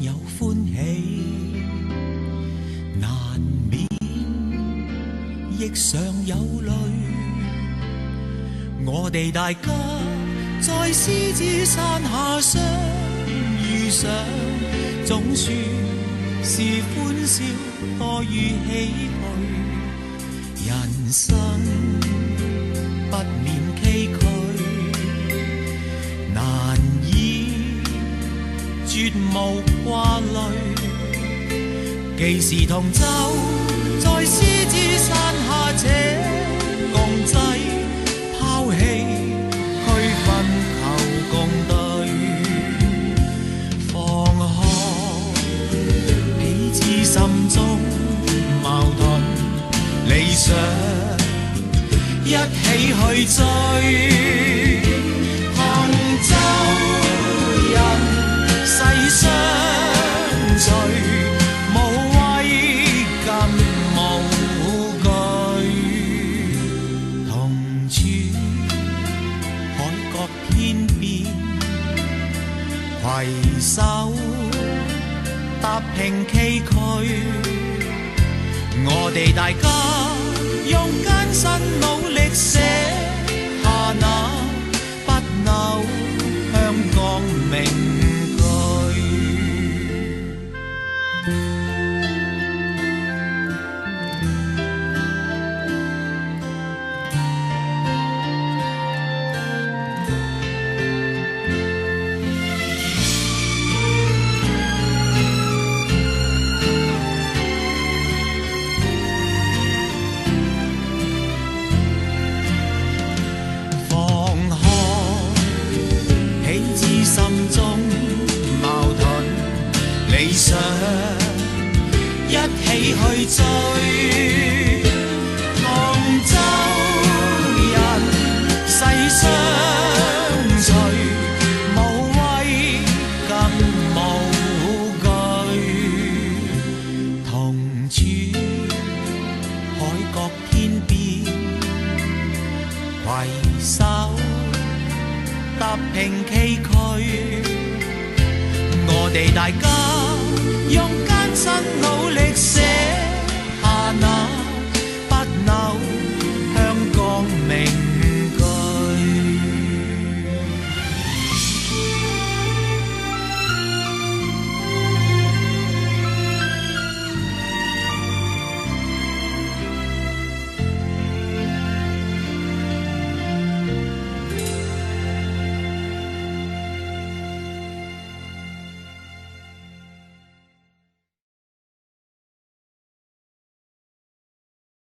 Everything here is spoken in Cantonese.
有歡喜，難免亦常有淚。我哋大家在獅子山下相遇上，總算是歡笑多於唏噓。人生不免崎嶇，難以絕無掛慮。既是同舟在獅子山下這共濟，拋棄區分求共對，放開彼此心中矛盾理想，一起去追。同舟人世相隨，無畏更無懼，同處海角天邊，攜手踏平崎嶇。我哋大家用艱辛努力寫下那不朽香港名句。心中矛盾理想，一起去追。同舟人世相隨，無畏更無懼，同處海角天邊，攜手踏平崎嶇。我哋大家用艱辛努力寫